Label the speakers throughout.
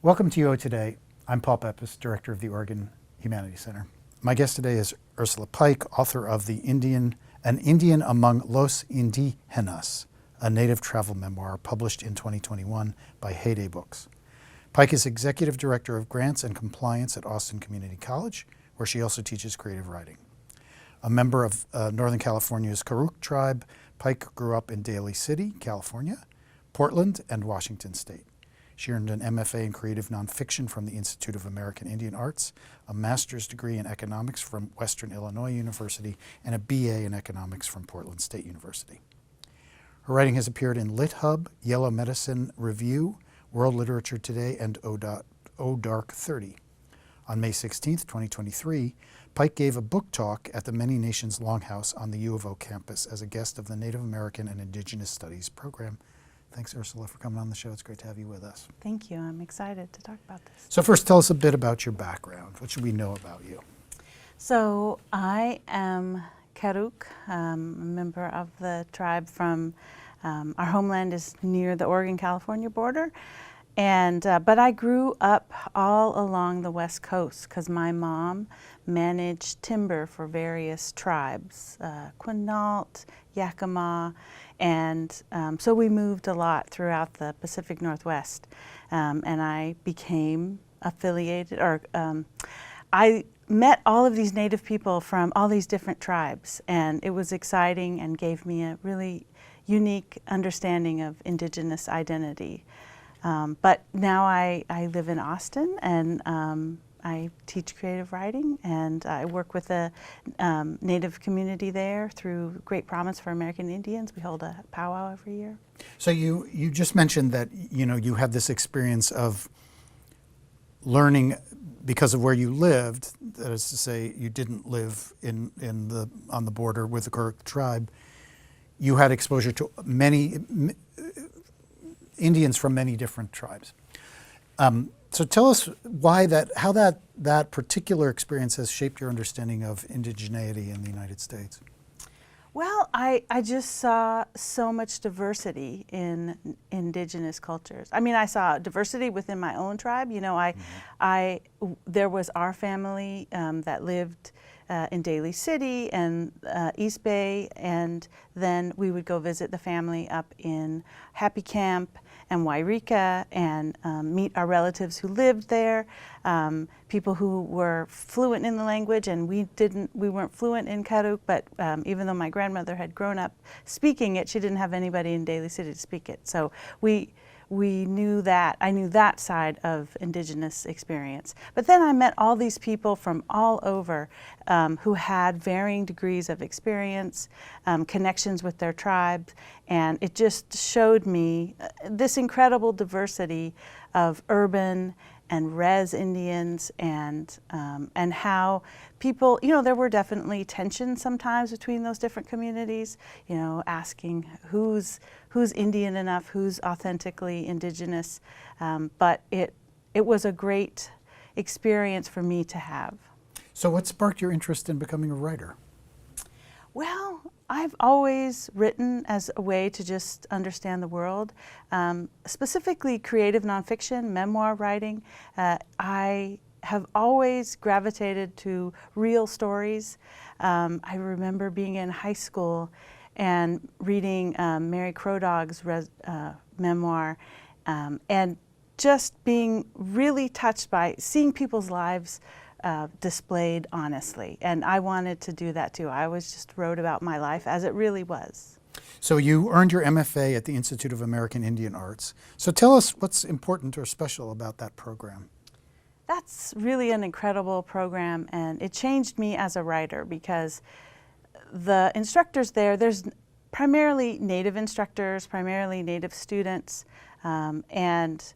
Speaker 1: Welcome to UO Today. I'm Paul Peppis, Director of the Oregon Humanities Center. My guest today is Ursula Pike, author of An Indian Among Los Indígenas, a native travel memoir published in 2021 by Heyday Books. Pike is Executive Director of Grants and Compliance at Austin Community College, where she also teaches creative writing. A member of Northern California's Karuk tribe, Pike grew up in Daly City, California, Portland, and Washington State. She earned an MFA in Creative Nonfiction from the Institute of American Indian Arts, a master's degree in economics from Western Illinois University, and a BA in economics from Portland State University. Her writing has appeared in Lit Hub, Yellow Medicine Review, World Literature Today, and O Dark 30. On May 16, 2023, Pike gave a book talk at the Many Nations Longhouse on the U of O campus as a guest of the Native American and Indigenous Studies program. Thanks, Ursula, for coming on the show. It's great to have you with us.
Speaker 2: Thank you. I'm excited to talk about this.
Speaker 1: So first, tell us a bit about your background. What should we know about you?
Speaker 2: So I am Karuk, a member of the tribe from, our homeland is near the Oregon-California border. But I grew up all along the West Coast because my mom managed timber for various tribes, Quinault, Yakima, and so we moved a lot throughout the Pacific Northwest. And I became affiliated, or I met all of these Native people from all these different tribes, and it was exciting and gave me a really unique understanding of Indigenous identity. But now I live in Austin, and I teach creative writing, and I work with the Native community there through Great Promise for American Indians. We hold a powwow every year.
Speaker 1: So you just mentioned that you had this experience of learning because of where you lived. That is to say, you didn't live on the border with the Karuk tribe. You had exposure to many Indians from many different tribes. So tell us how that particular experience has shaped your understanding of indigeneity in the United States.
Speaker 2: Well, I just saw so much diversity in indigenous cultures. I mean, I saw diversity within my own tribe. There was our family that lived in Daly City and East Bay, and then we would go visit the family up in Happy Camp and Wairika and meet our relatives who lived there, people who were fluent in the language, and we weren't fluent in Karuk, but even though my grandmother had grown up speaking it, she didn't have anybody in Daly City to speak it. So I knew that side of Indigenous experience. But then I met all these people from all over who had varying degrees of experience, connections with their tribes, and it just showed me this incredible diversity of urban and res Indians, and how people, there were definitely tensions sometimes between those different communities, asking who's Indian enough, who's authentically Indigenous, but it was a great experience for me to have.
Speaker 1: So what sparked your interest in becoming a writer?
Speaker 2: Well, I've always written as a way to just understand the world, specifically creative nonfiction, memoir writing. I have always gravitated to real stories. I remember being in high school and reading Mary Crodog's memoir, and just being really touched by seeing people's lives displayed honestly, and I wanted to do that too. I always just wrote about my life as it really was.
Speaker 1: So you earned your MFA at the Institute of American Indian Arts. So tell us what's important or special about that program.
Speaker 2: That's really an incredible program, and it changed me as a writer because the instructors there's primarily Native instructors, primarily Native students, and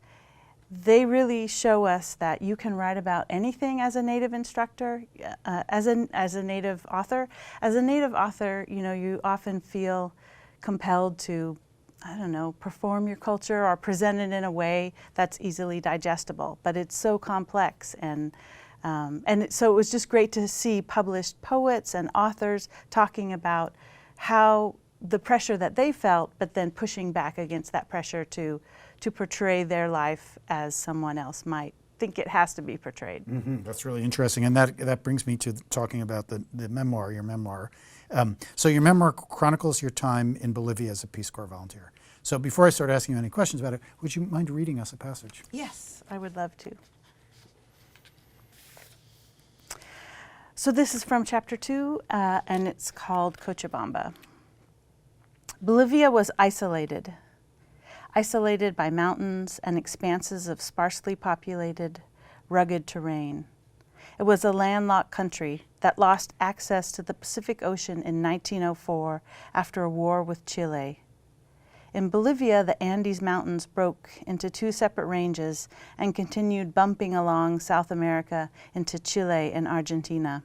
Speaker 2: they really show us that you can write about anything as a Native instructor, as a Native author. As a Native author, you often feel compelled to, perform your culture or present it in a way that's easily digestible. But it's so complex, and so it was just great to see published poets and authors talking about how the pressure that they felt, but then pushing back against that pressure to portray their life as someone else might think it has to be portrayed.
Speaker 1: Mm-hmm. That's really interesting, and that brings me to talking about the memoir, your memoir. So your memoir chronicles your time in Bolivia as a Peace Corps volunteer. So before I start asking you any questions about it, would you mind reading us a passage?
Speaker 2: Yes, I would love to. So this is from chapter 2, and it's called Cochabamba. Bolivia was isolated by mountains and expanses of sparsely populated, rugged terrain. It was a landlocked country that lost access to the Pacific Ocean in 1904 after a war with Chile. In Bolivia, the Andes Mountains broke into 2 separate ranges and continued bumping along South America into Chile and Argentina.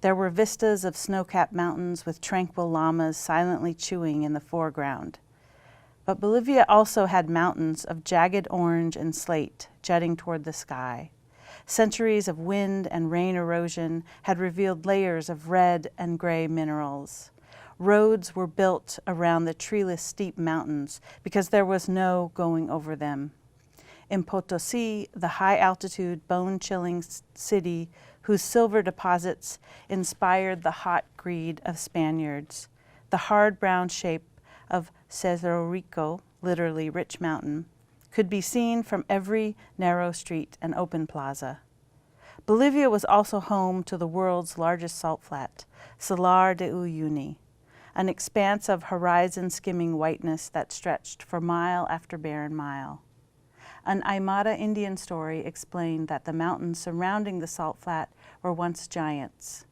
Speaker 2: There were vistas of snow-capped mountains with tranquil llamas silently chewing in the foreground. But Bolivia also had mountains of jagged orange and slate jutting toward the sky. Centuries of wind and rain erosion had revealed layers of red and gray minerals. Roads were built around the treeless steep mountains because there was no going over them. In Potosi, the high-altitude, bone-chilling city whose silver deposits inspired the hot greed of Spaniards, the hard brown shape of Cerro Rico, literally Rich Mountain, could be seen from every narrow street and open plaza. Bolivia was also home to the world's largest salt flat, Salar de Uyuni, an expanse of horizon-skimming whiteness that stretched for mile after barren mile. An Aymara Indian story explained that the mountains surrounding the salt flat were once giants.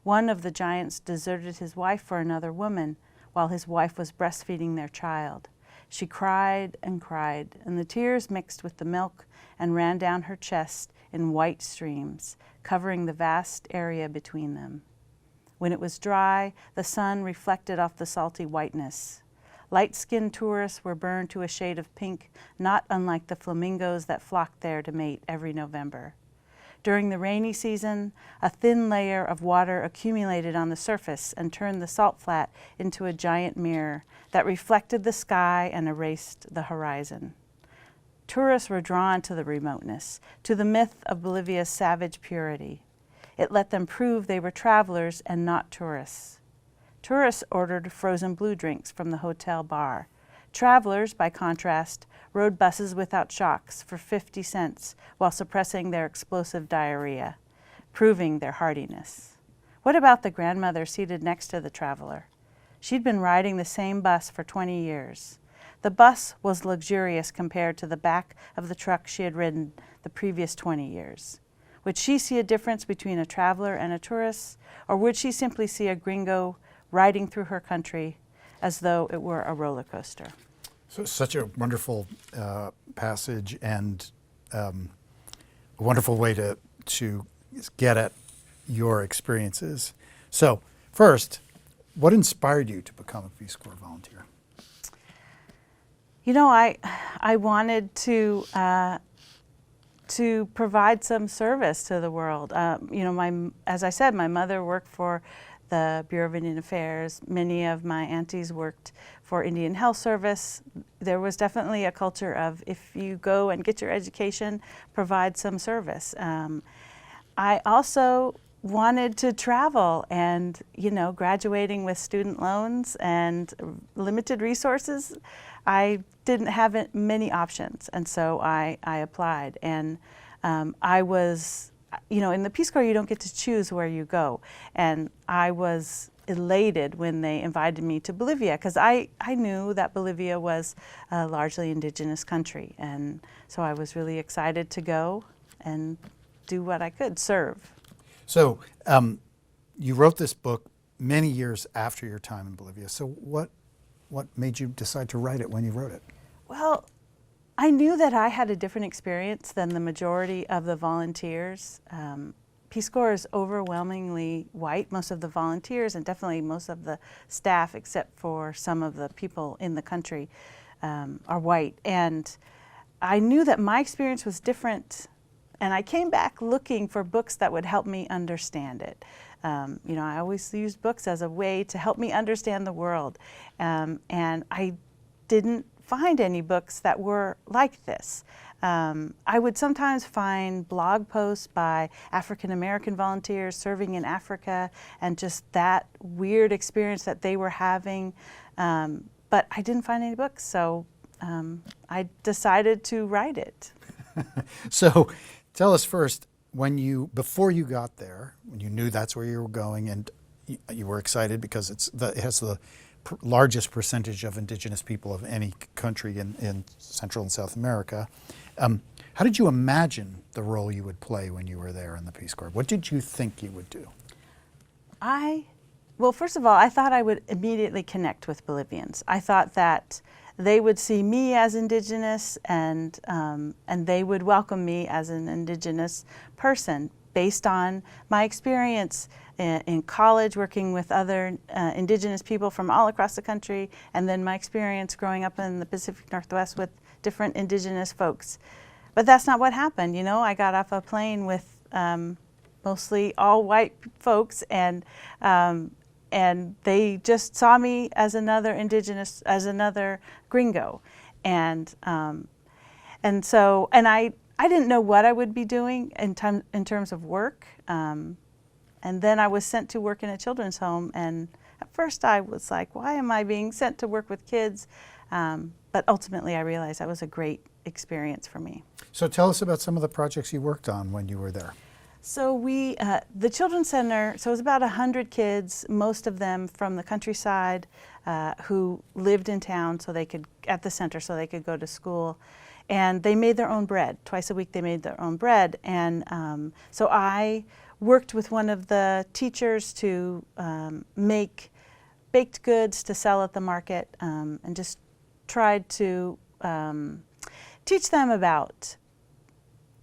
Speaker 2: One of the giants deserted his wife for another woman while his wife was breastfeeding their child. She cried, and the tears mixed with the milk and ran down her chest in white streams, covering the vast area between them. When it was dry, the sun reflected off the salty whiteness. Light-skinned tourists were burned to a shade of pink, not unlike the flamingos that flocked there to mate every November. During the rainy season, a thin layer of water accumulated on the surface and turned the salt flat into a giant mirror that reflected the sky and erased the horizon. Tourists were drawn to the remoteness, to the myth of Bolivia's savage purity. It let them prove they were travelers and not tourists. Tourists ordered frozen blue drinks from the hotel bar. Travelers, by contrast, rode buses without shocks for 50 cents while suppressing their explosive diarrhea, proving their hardiness. What about the grandmother seated next to the traveler? She'd been riding the same bus for 20 years. The bus was luxurious compared to the back of the truck she had ridden the previous 20 years. Would she see a difference between a traveler and a tourist, or would she simply see a gringo riding through her country as though it were a roller coaster?
Speaker 1: So such a wonderful passage and a wonderful way to get at your experiences. So first, what inspired you to become a Peace Corps volunteer?
Speaker 2: You know, I wanted to provide some service to the world. You know, as I said, my mother worked for the Bureau of Indian Affairs. Many of my aunties worked for Indian Health Service. There was definitely a culture of, if you go and get your education, provide some service. I also wanted to travel, and, you know, graduating with student loans and limited resources, I didn't have many options, and so I applied. And I was, you know, in the Peace Corps, you don't get to choose where you go. And I was elated when they invited me to Bolivia, because I knew that Bolivia was a largely indigenous country. And so I was really excited to go and do what I could, serve.
Speaker 1: So you wrote this book many years after your time in Bolivia. So what made you decide to write it when you wrote it?
Speaker 2: Well, I knew that I had a different experience than the majority of the volunteers. Peace Corps is overwhelmingly white. Most of the volunteers and definitely most of the staff, except for some of the people in the country, are white. And I knew that my experience was different, and I came back looking for books that would help me understand it. You know, I always used books as a way to help me understand the world. And I didn't find any books that were like this. I would sometimes find blog posts by African American volunteers serving in Africa and just that weird experience that they were having. But I didn't find any books, so I decided to write it.
Speaker 1: So tell us first, before you got there, when you knew that's where you were going and you were excited because it has the largest percentage of indigenous people of any country in Central and South America, how did you imagine the role you would play when you were there in the Peace Corps? What did you think you would do?
Speaker 2: Well, first of all, I thought I would immediately connect with Bolivians. I thought that they would see me as indigenous and they would welcome me as an indigenous person based on my experience in college working with other indigenous people from all across the country, and then my experience growing up in the Pacific Northwest with different indigenous folks. But that's not what happened. You know, I got off a plane with mostly all white folks, and they just saw me as another indigenous, as another gringo, and I didn't know what I would be doing in terms of work, and then I was sent to work in a children's home, and at first I was like, why am I being sent to work with kids? But ultimately I realized that was a great experience for me.
Speaker 1: So tell us about some of the projects you worked on when you were there.
Speaker 2: So the Children's Center, so it was about 100 kids, most of them from the countryside, who lived in town at the center so they could go to school. And they made their own bread. Twice a week they made their own bread. And so I worked with one of the teachers to make baked goods to sell at the market, and just tried to teach them about,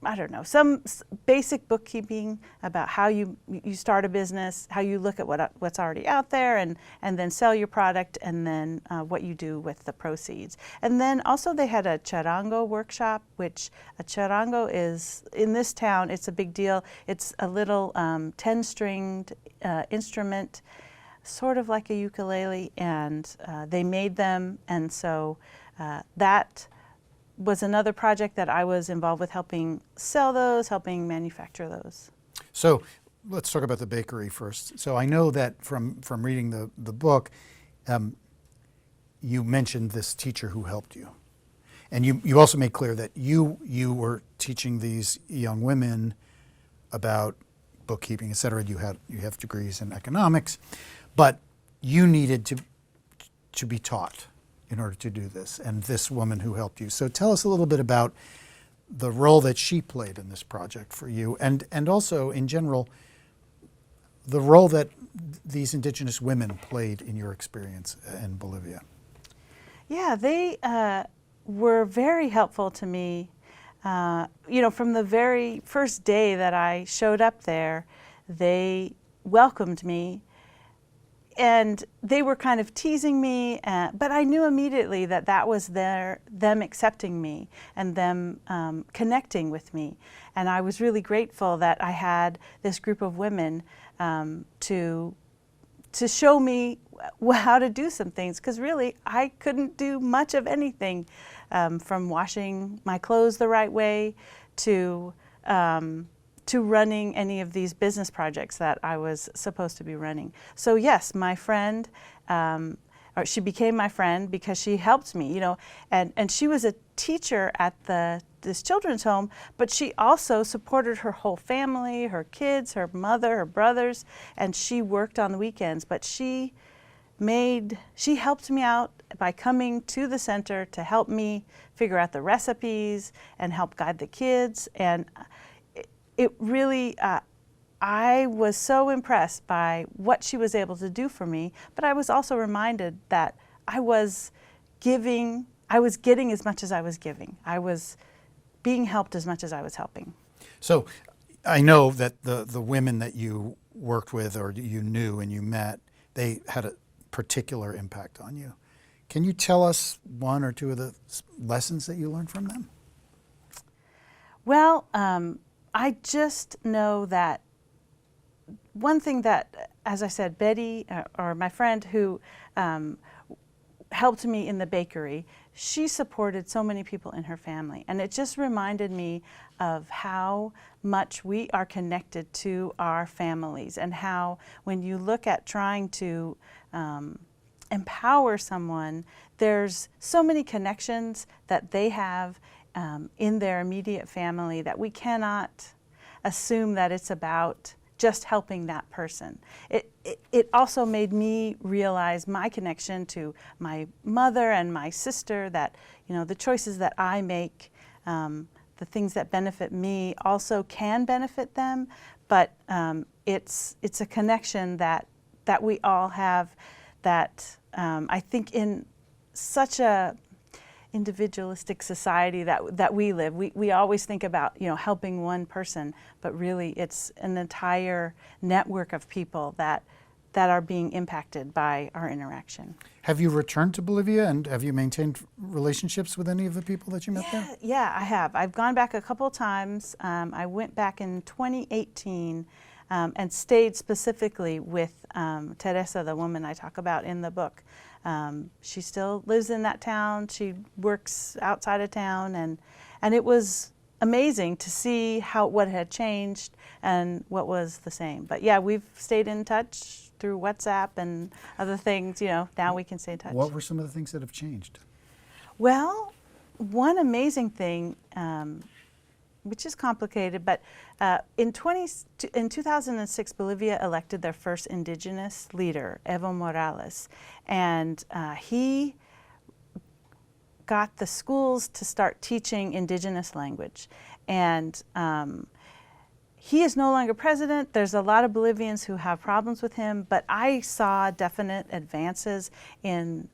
Speaker 2: I don't know, some basic bookkeeping about how you start a business, how you look at what's already out there, and then sell your product, and then what you do with the proceeds. And then also they had a charango workshop, which a charango is, in this town, it's a big deal. It's a little 10-stringed instrument, sort of like a ukulele, and they made them, and so that was another project that I was involved with, helping sell those, helping manufacture those.
Speaker 1: So let's talk about the bakery first. So I know that from reading the book, you mentioned this teacher who helped you. And you also made clear that you were teaching these young women about bookkeeping, et cetera. You have degrees in economics, but you needed to be taught in order to do this, and this woman who helped you. So tell us a little bit about the role that she played in this project for you, and also, in general, the role that these indigenous women played in your experience in Bolivia.
Speaker 2: Yeah, they were very helpful to me. You know, from the very first day that I showed up there, they welcomed me. And they were kind of teasing me, but I knew immediately that that was them accepting me and them connecting with me. And I was really grateful that I had this group of women to show me how to do some things, because really I couldn't do much of anything, from washing my clothes the right way to running any of these business projects that I was supposed to be running. So yes, my friend, or she became my friend because she helped me, you know, and she was a teacher at this children's home, but she also supported her whole family, her kids, her mother, her brothers, and she worked on the weekends, but she helped me out by coming to the center to help me figure out the recipes and help guide the kids. And it really, I was so impressed by what she was able to do for me, but I was also reminded that I was getting as much as I was giving. I was being helped as much as I was helping.
Speaker 1: So I know that the women that you worked with or you knew and you met, they had a particular impact on you. Can you tell us one or two of the lessons that you learned from them?
Speaker 2: Well, I just know that one thing that, as I said, Betty, or my friend who helped me in the bakery, she supported so many people in her family. And it just reminded me of how much we are connected to our families, and how when you look at trying to empower someone, there's so many connections that they have in their immediate family that we cannot assume that it's about just helping that person. It also made me realize my connection to my mother and my sister, that, you know, the choices that I make, the things that benefit me also can benefit them, but it's a connection that we all have, that I think in such a individualistic society that we live, we always think about, you know, helping one person, but really it's an entire network of people that are being impacted by our interaction.
Speaker 1: Have you returned to Bolivia, and have you maintained relationships with any of the people that you met there?
Speaker 2: Yeah, I have. I've gone back a couple times. I went back in 2018 and stayed specifically with Teresa, the woman I talk about in the book. She still lives in that town. She works outside of town, and it was amazing to see what had changed and what was the same. But yeah, we've stayed in touch through WhatsApp and other things. You know, now we can stay in touch.
Speaker 1: What were some of the things that have changed?
Speaker 2: Well, one amazing thing, which is complicated, but in 2006, Bolivia elected their first indigenous leader, Evo Morales, and he got the schools to start teaching indigenous language. And he is no longer president. There's a lot of Bolivians who have problems with him, but I saw definite advances in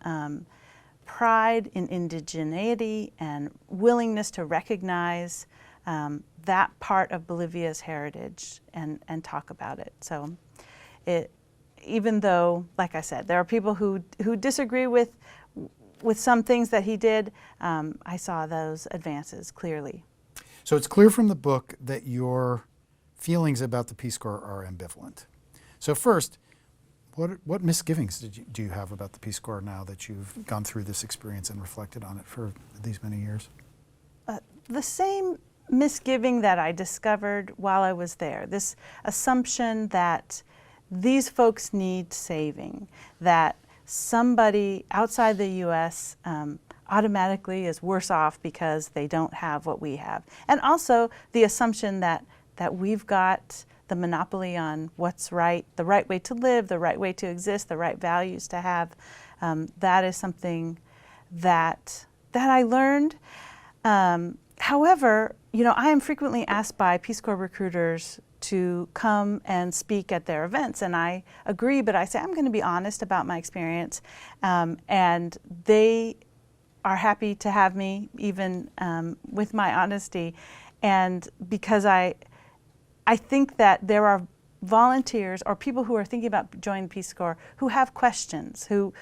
Speaker 2: pride in indigeneity and willingness to recognize that part of Bolivia's heritage and talk about it. So even though, like I said, there are people who disagree with some things that he did, I saw those advances clearly.
Speaker 1: So it's clear from the book that your feelings about the Peace Corps are ambivalent. So first, what misgivings do you have about the Peace Corps now that you've gone through this experience and reflected on it for these many years?
Speaker 2: The same misgiving that I discovered while I was there, this assumption that these folks need saving, that somebody outside the U.S. Automatically is worse off because they don't have what we have. And also the assumption that we've got the monopoly on what's right, the right way to live, the right way to exist, the right values to have. That is something that I learned. However, you know, I am frequently asked by Peace Corps recruiters to come and speak at their events, and I agree, but I say I'm going to be honest about my experience, and they are happy to have me even with my honesty, and because I think that there are volunteers or people who are thinking about joining the Peace Corps who have questions, who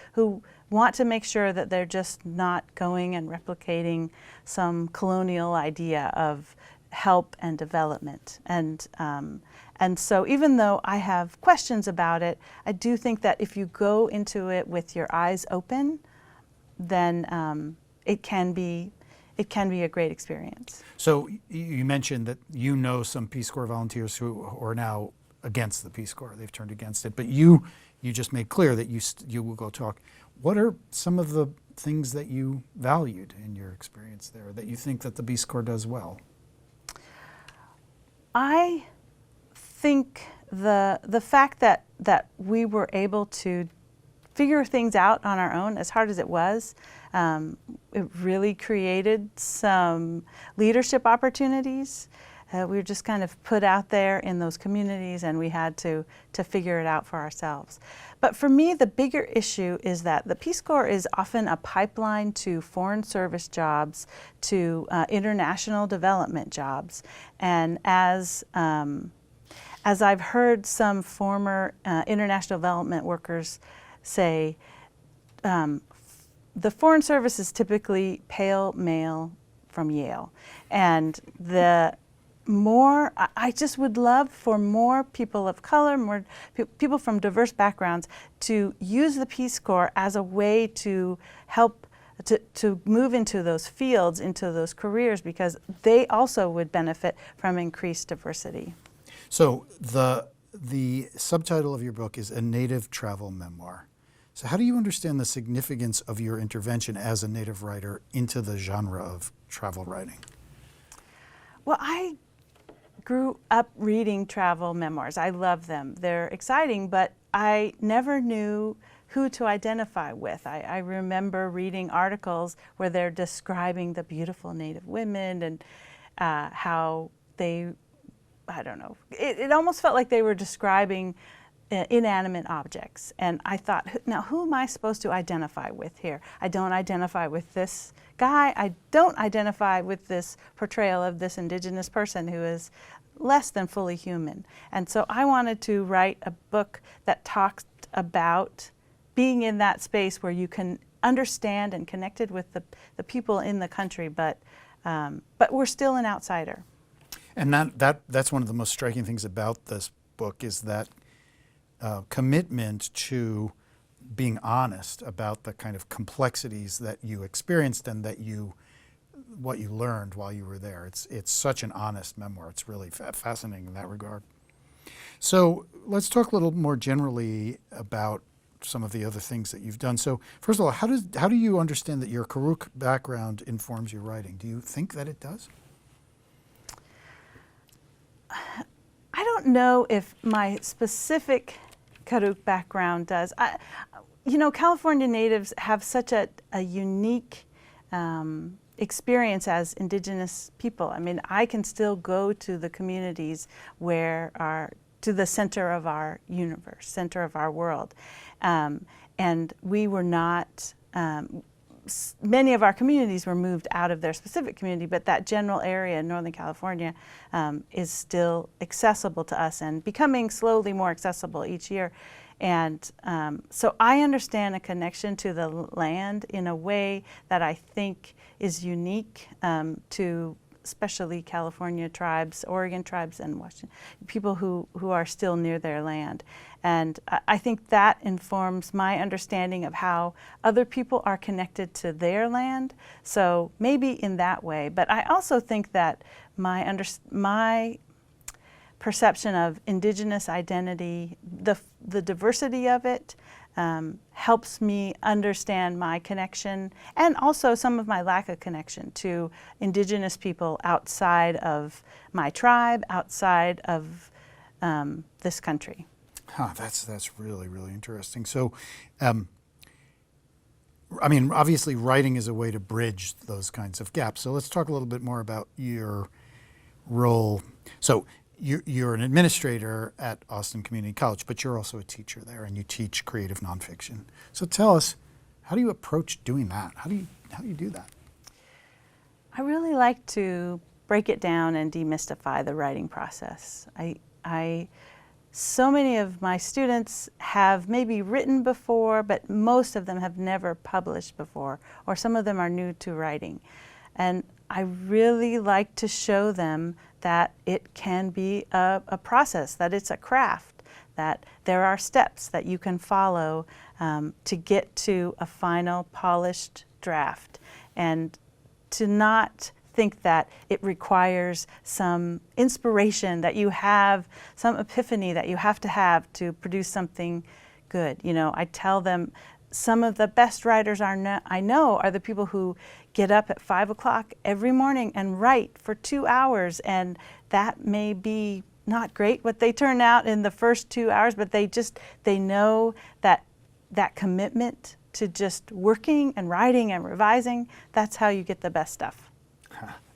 Speaker 2: want to make sure that they're just not going and replicating some colonial idea of help and development. And so even though I have questions about it, I do think that if you go into it with your eyes open, then it can be a great experience.
Speaker 1: So you mentioned that you know some Peace Corps volunteers who are now against the Peace Corps. They've turned against it. But you just made clear that you will go talk. What are some of the things that you valued in your experience there, that you think that the Peace Corps does well?
Speaker 2: I think the fact that we were able to figure things out on our own, as hard as it was, it really created some leadership opportunities. We were just kind of put out there in those communities, and we had to figure it out for ourselves. But for me, the bigger issue is that the Peace Corps is often a pipeline to foreign service jobs, to international development jobs. And as I've heard some former international development workers say, the Foreign Service is typically pale male from Yale, and the more, I just would love for more people of color, more people from diverse backgrounds to use the Peace Corps as a way to help to move into those fields, into those careers, because they also would benefit from increased diversity.
Speaker 1: So the subtitle of your book is A Native Travel Memoir. So how do you understand the significance of your intervention as a Native writer into the genre of travel writing?
Speaker 2: Well, I grew up reading travel memoirs. I love them. They're exciting, but I never knew who to identify with. I remember reading articles where they're describing the beautiful Native women and how they, I don't know, it almost felt like they were describing inanimate objects. And I thought, now who am I supposed to identify with here? I don't identify with this guy. I don't identify with this portrayal of this Indigenous person who is less than fully human. And so I wanted to write a book that talks about being in that space where you can understand and connected with the people in the country, but we're still an outsider.
Speaker 1: And that's one of the most striking things about this book is that commitment to being honest about the kind of complexities that you experienced and that what you learned while you were there. It's such an honest memoir. It's really fascinating in that regard. So let's talk a little more generally about some of the other things that you've done. So first of all, how do you understand that your Karuk background informs your writing? Do you think that it does?
Speaker 2: I don't know if my specific Karuk background does. You know, California natives have such a unique experience as Indigenous people. I mean, I can still go to the communities to the center of our universe, center of our world. And we were not, many of our communities were moved out of their specific community, but that general area in Northern California is still accessible to us and becoming slowly more accessible each year. And so I understand a connection to the land in a way that I think is unique to especially California tribes, Oregon tribes, and Washington, people who are still near their land. And I think that informs my understanding of how other people are connected to their land. So maybe in that way. But I also think that my perception of Indigenous identity, the diversity of it, helps me understand my connection and also some of my lack of connection to Indigenous people outside of my tribe, outside of this country.
Speaker 1: Huh, that's really, really interesting. So, I mean, obviously writing is a way to bridge those kinds of gaps. So let's talk a little bit more about your role. So you're an administrator at Austin Community College, but you're also a teacher there, and you teach creative nonfiction. So tell us, how do you approach doing that? How do you do that?
Speaker 2: I really like to break it down and demystify the writing process. So many of my students have maybe written before, but most of them have never published before, or some of them are new to writing. And I really like to show them that it can be a process, that it's a craft, that there are steps that you can follow to get to a final polished draft, and to not think that it requires some inspiration that you have, some epiphany that you have to produce something good. You know, I tell them some of the best writers I know are the people who get up at 5 o'clock every morning and write for 2 hours, and that may be not great what they turn out in the first 2 hours, but they know that commitment to just working and writing and revising, that's how you get the best stuff.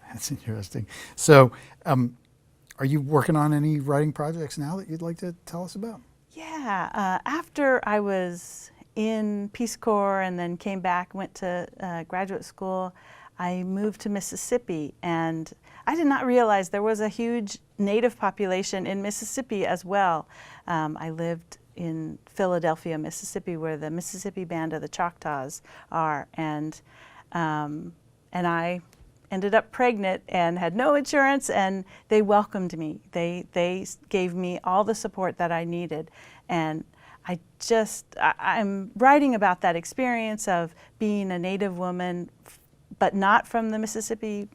Speaker 1: That's interesting. So are you working on any writing projects now that you'd like to tell us about?
Speaker 2: Yeah, after I was in Peace Corps and then came back, went to graduate school, I moved to Mississippi, and I did not realize there was a huge Native population in Mississippi as well. I lived in Philadelphia, Mississippi, where the Mississippi Band of the Choctaws are, and I ended up pregnant and had no insurance, and they welcomed me. They gave me all the support that I needed. And I'm writing about that experience of being a Native woman, but not from the Mississippi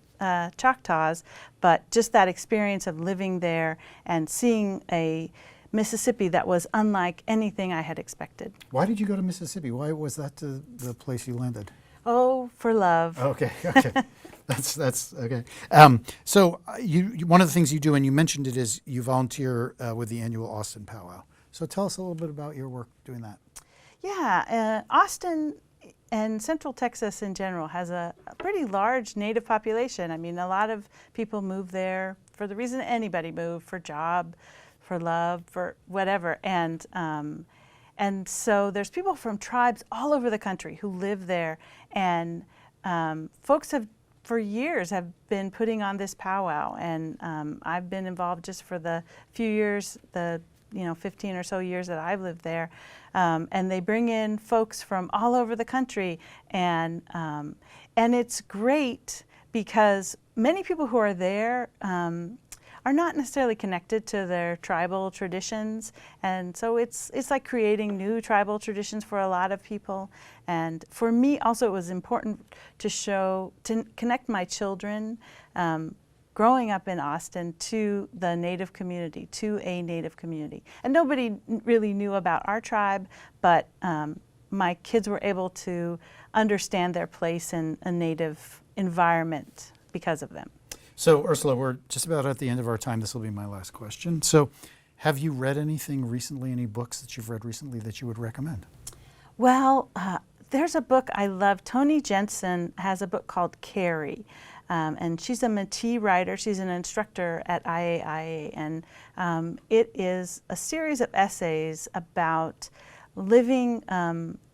Speaker 2: Choctaws, but just that experience of living there and seeing a Mississippi that was unlike anything I had expected.
Speaker 1: Why did you go to Mississippi? Why was that the place you landed?
Speaker 2: Oh, for love.
Speaker 1: Okay. That's okay. So one of the things you do, and you mentioned it, is you volunteer with the annual Austin Powwow. So tell us a little bit about your work doing that.
Speaker 2: Yeah, Austin and Central Texas in general has a pretty large Native population. I mean, a lot of people move there for the reason anybody moved, for job, for love, for whatever. And so there's people from tribes all over the country who live there. And folks for years have been putting on this powwow. And I've been involved just for the few years, 15 or so years that I've lived there. And they bring in folks from all over the country. And it's great because many people who are there are not necessarily connected to their tribal traditions. And so it's like creating new tribal traditions for a lot of people. And for me also, it was important to connect my children growing up in Austin to the Native community, to a Native community. And nobody really knew about our tribe, but my kids were able to understand their place in a Native environment because of them.
Speaker 1: So Ursula, we're just about at the end of our time. This will be my last question. So have you read anything recently, any books that you've read recently that you would recommend?
Speaker 2: Well, there's a book I love. Toni Jensen has a book called Carrie. And she's a Métis writer. She's an instructor at IAIA, and it is a series of essays about living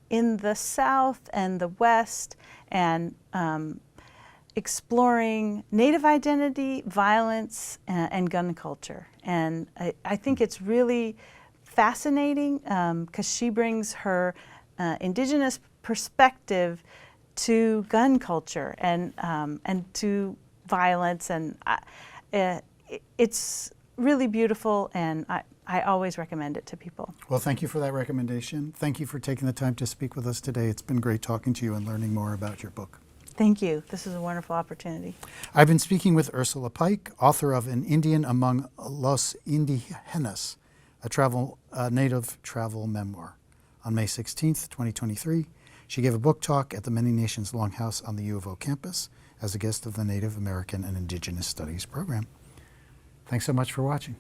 Speaker 2: in the South and the West, and exploring Native identity, violence, and gun culture. And I think it's really fascinating because she brings her Indigenous perspective to gun culture and to violence, and it's really beautiful, and I always recommend it to people.
Speaker 1: Well, thank you for that recommendation. Thank you for taking the time to speak with us today. It's been great talking to you and learning more about your book.
Speaker 2: Thank you. This is a wonderful opportunity.
Speaker 1: I've been speaking with Ursula Pike, author of An Indian Among Los Indígenas, a native travel memoir. On May 16th, 2023, she gave a book talk at the Many Nations Longhouse on the U of O campus as a guest of the Native American and Indigenous Studies program. Thanks so much for watching.